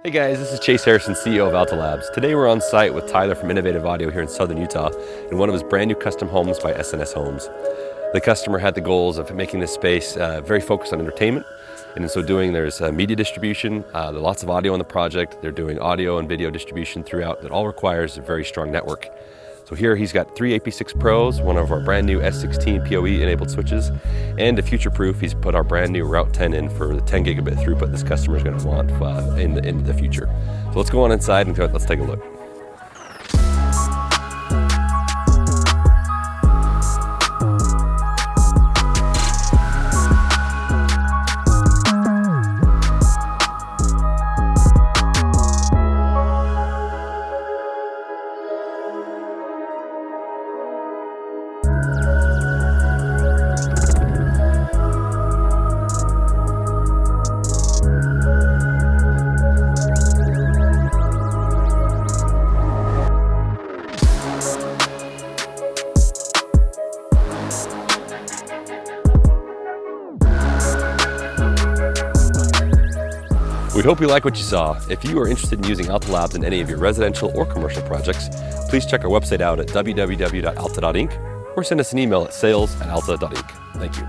Hey guys, this is Chase Harrison, CEO of Alta Labs. Today we're on site with Tyler from Innovative Audio here in Southern Utah in one of his brand new custom homes by S&S Homes. The customer had the goals of making this space very focused on entertainment, and in so doing there's media distribution, there's lots of audio on the project. They're doing audio and video distribution throughout that all requires a very strong network. So here he's got 3 AP6 Pros, one of our brand new S16 PoE enabled switches, and to future-proof, he's put our brand new Route 10 in for the 10 gigabit throughput this customer is going to want in the future. So let's go on inside and let's take a look. We hope you like what you saw. If you are interested in using Alta Labs in any of your residential or commercial projects, please check our website out at www.alta.inc or send us an email at sales@alta.inc. Thank you.